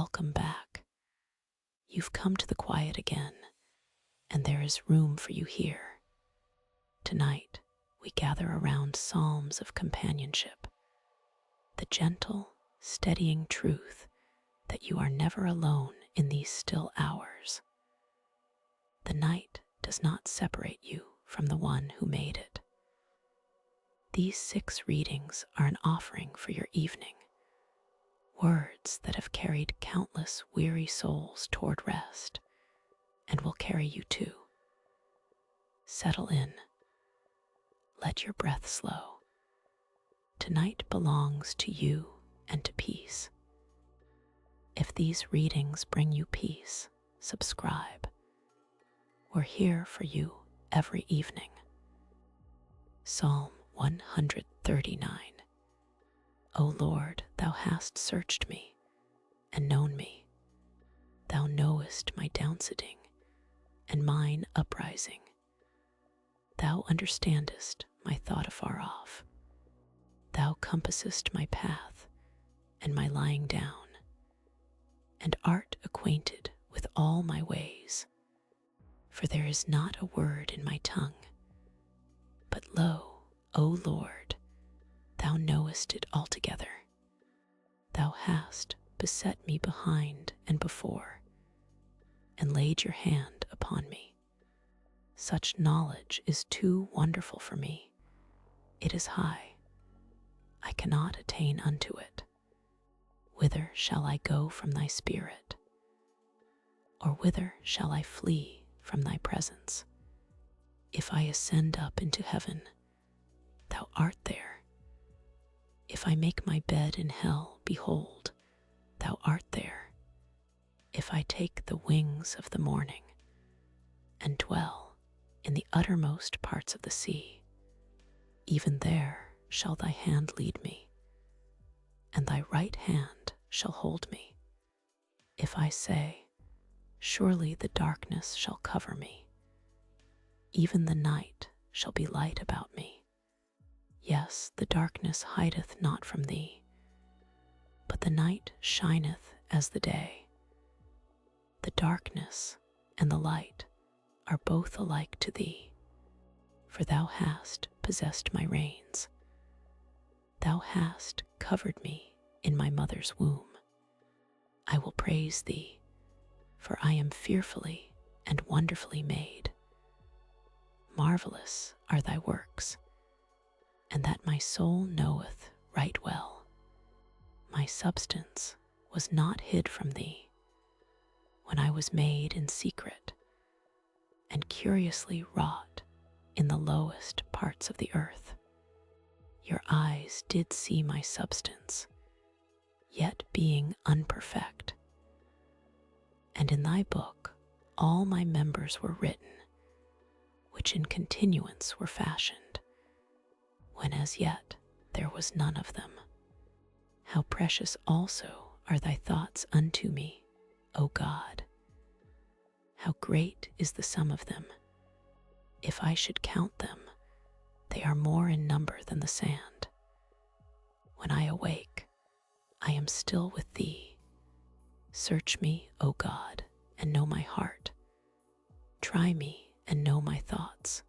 welcome back. You've come to the quiet again, and there is room for you here. Tonight, we gather around Psalms of Companionship, the gentle, steadying truth that you are never alone in these still hours. The night does not separate you from the one who made it. These 6 readings are an offering for your evening, words that have carried countless weary souls toward rest and will carry you too. Settle in. Let your breath slow. Tonight belongs to you and to peace. If these readings bring you peace, subscribe. We're here for you every evening. Psalm 139. O Lord, thou hast searched me and known me. Thou knowest my downsitting and mine uprising. Thou understandest my thought afar off. Thou compassest my path and my lying down, and art acquainted with all my ways. For there is not a word in my tongue. But lo, O Lord, thou knowest it altogether. Thou hast beset me behind and before, and laid your hand upon me. Such knowledge is too wonderful for me. It is high. I cannot attain unto it. Whither shall I go from thy spirit? Or whither shall I flee from thy presence? If I ascend up into heaven, thou art there. If I make my bed in hell, behold, thou art there. If I take the wings of the morning and dwell in the uttermost parts of the sea, even there shall thy hand lead me, and thy right hand shall hold me. If I say, surely the darkness shall cover me, even the night shall be light about me. Yes, the darkness hideth not from thee, but the night shineth as the day. The darkness and the light are both alike to thee, for thou hast possessed my reins. Thou hast covered me in my mother's womb. I will praise thee, for I am fearfully and wonderfully made. Marvelous are thy works, and that my soul knoweth right well. My substance was not hid from thee, when I was made in secret, and curiously wrought in the lowest parts of the earth. Your eyes did see my substance, yet being unperfect. And in thy book all my members were written, which in continuance were fashioned, when as yet there was none of them. How precious also are thy thoughts unto me, O God! How great is the sum of them! If I should count them, they are more in number than the sand. When I awake, I am still with thee. Search me, O God, and know my heart. Try me and know my thoughts,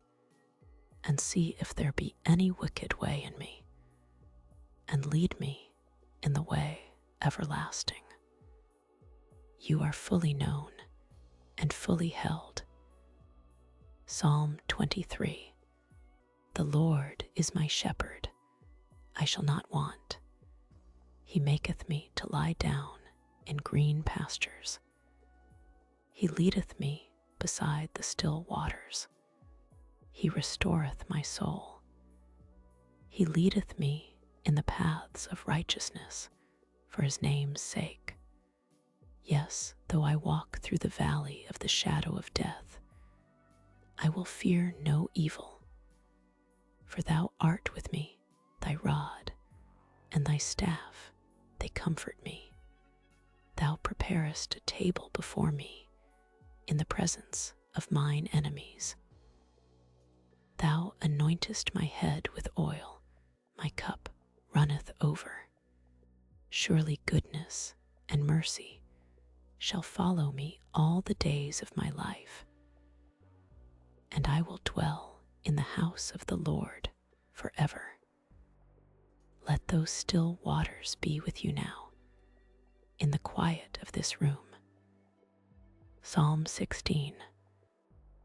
and see if there be any wicked way in me, and lead me in the way everlasting. You are fully known and fully held. Psalm 23. The Lord is my shepherd, I shall not want. He maketh me to lie down in green pastures. He leadeth me beside the still waters. He restoreth my soul. He leadeth me in the paths of righteousness for his name's sake. Yes, though I walk through the valley of the shadow of death, I will fear no evil, for thou art with me. Thy rod and thy staff, they comfort me. Thou preparest a table before me in the presence of mine enemies. Thou anointest my head with oil, my cup runneth over. Surely goodness and mercy shall follow me all the days of my life, and I will dwell in the house of the Lord forever. Let those still waters be with you now, in the quiet of this room. Psalm 16.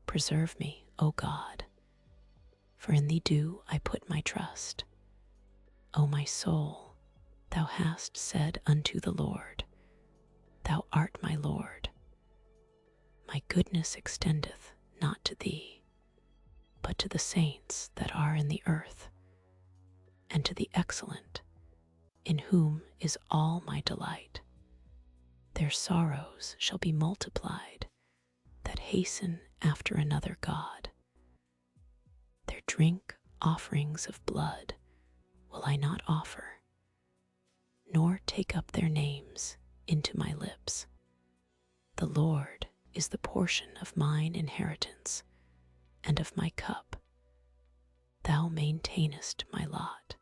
Preserve me, O God, for in thee do I put my trust. O my soul, thou hast said unto the Lord, Thou art my Lord. My goodness extendeth not to thee, but to the saints that are in the earth, and to the excellent, in whom is all my delight. Their sorrows shall be multiplied, that hasten after another God. Their drink offerings of blood will I not offer, nor take up their names into my lips. The Lord is the portion of mine inheritance, and of my cup. Thou maintainest my lot.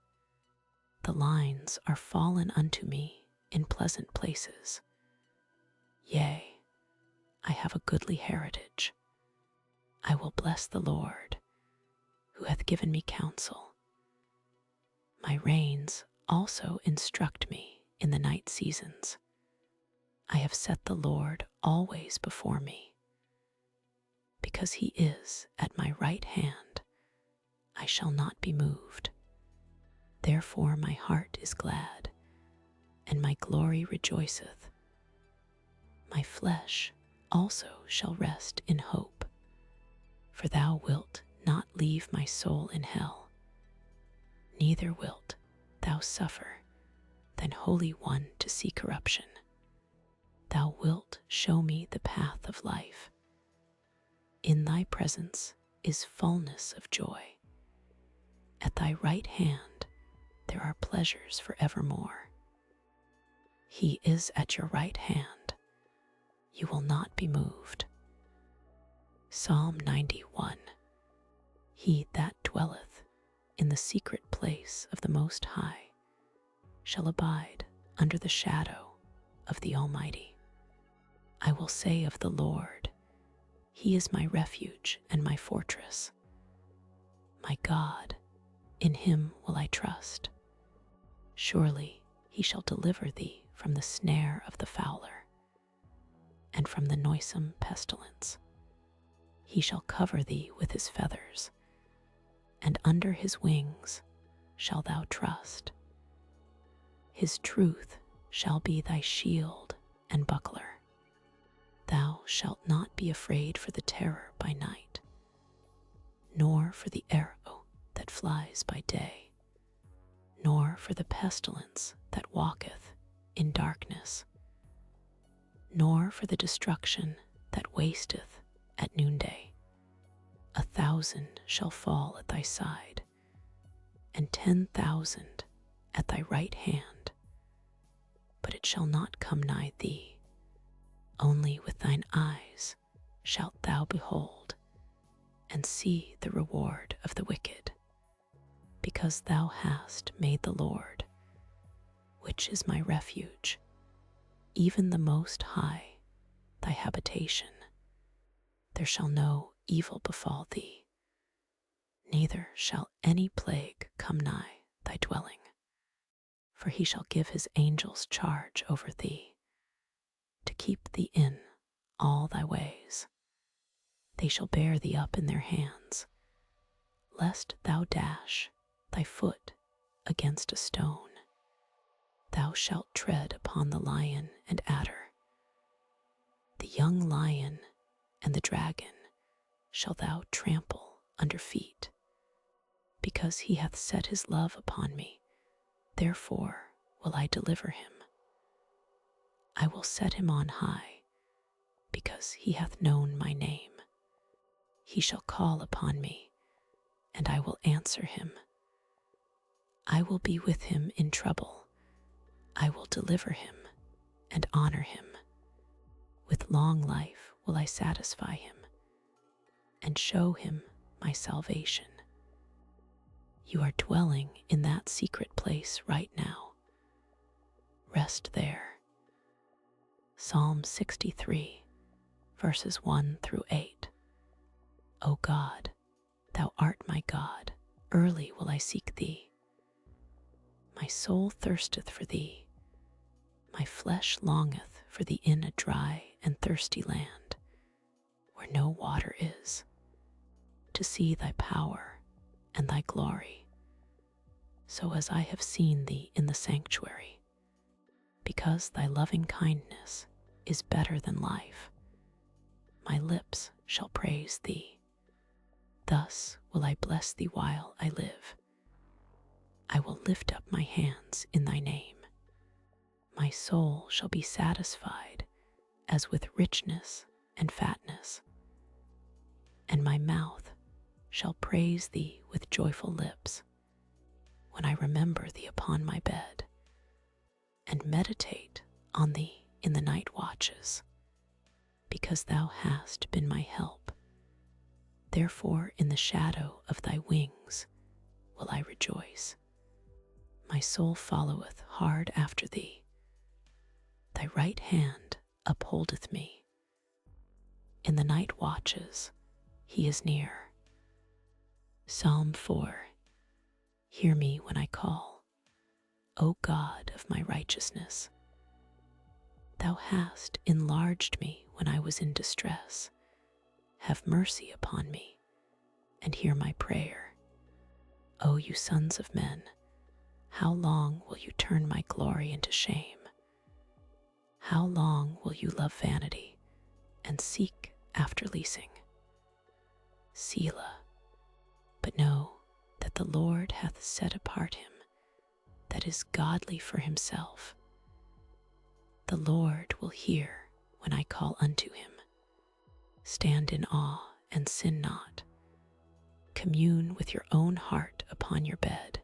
The lines are fallen unto me in pleasant places. Yea, I have a goodly heritage. I will bless the Lord, who hath given me counsel. My reins also instruct me in the night seasons. I have set the Lord always before me. Because he is at my right hand, I shall not be moved. Therefore my heart is glad, and my glory rejoiceth. My flesh also shall rest in hope, for thou wilt not leave my soul in hell, neither wilt thou suffer thine Holy One to see corruption. Thou wilt show me the path of life. In thy presence is fullness of joy. At thy right hand there are pleasures forevermore. He is at your right hand. You will not be moved. Psalm 91. He that dwelleth in the secret place of the Most High shall abide under the shadow of the Almighty. I will say of the Lord, He is my refuge and my fortress. My God, in him will I trust. Surely he shall deliver thee from the snare of the fowler, and from the noisome pestilence. He shall cover thee with his feathers, and under his wings shalt thou trust. His truth shall be thy shield and buckler. Thou shalt not be afraid for the terror by night, nor for the arrow that flies by day, nor for the pestilence that walketh in darkness, nor for the destruction that wasteth at noonday. 1,000 shall fall at thy side, and 10,000 at thy right hand, but it shall not come nigh thee. Only with thine eyes shalt thou behold, and see the reward of the wicked, because thou hast made the Lord, which is my refuge, even the Most High, thy habitation. There shall no evil befall thee, neither shall any plague come nigh thy dwelling. For he shall give his angels charge over thee, to keep thee in all thy ways. They shall bear thee up in their hands, lest thou dash thy foot against a stone. Thou shalt tread upon the lion and adder. The young lion and the dragon shall thou trample under feet. Because he hath set his love upon me, therefore will I deliver him. I will set him on high, because he hath known my name. He shall call upon me, and I will answer him. I will be with him in trouble. I will deliver him and honor him. With long life will I satisfy him, and show him my salvation. You are dwelling in that secret place right now. Rest there. Psalm 63, verses 1 through 8. O God, thou art my God, early will I seek thee. My soul thirsteth for thee, my flesh longeth for thee in a dry and thirsty land, where no water is, to see thy power and thy glory, so as I have seen thee in the sanctuary, because thy loving kindness is better than life. My lips shall praise thee. Thus will I bless thee while I live. I will lift up my hands in thy name. My soul shall be satisfied as with richness and fatness, and my mouth shall praise thee with joyful lips, when I remember thee upon my bed, and meditate on thee in the night watches, because thou hast been my help. Therefore in the shadow of thy wings will I rejoice. My soul followeth hard after thee. Thy right hand upholdeth me. In the night watches he is near. Psalm 4. Hear me when I call, O God of my righteousness. Thou hast enlarged me when I was in distress. Have mercy upon me, and hear my prayer. O you sons of men, how long will you turn my glory into shame? How long will you love vanity and seek after leasing? Selah. But know that the Lord hath set apart him that is godly for himself. The Lord will hear when I call unto him. Stand in awe and sin not. Commune with your own heart upon your bed,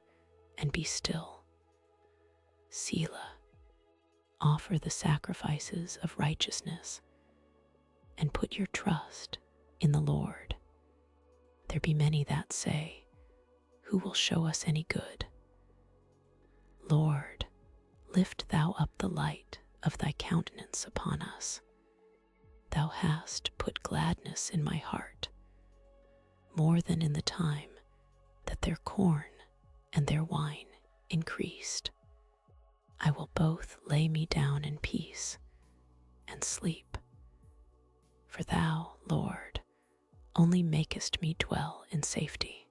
and be still. Selah. Offer the sacrifices of righteousness, and put your trust in the Lord. There be many that say, who will show us any good? Lord, lift thou up the light of thy countenance upon us. Thou hast put gladness in my heart, more than in the time that their corn and their wine increased. I will both lay me down in peace and sleep. For thou, Lord, only makest me dwell in safety.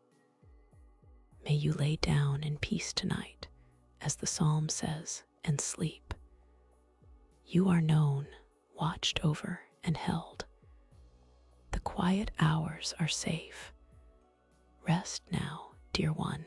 May you lay down in peace tonight, as the psalm says, and sleep. You are known, watched over, and held. The quiet hours are safe. Rest now, dear one,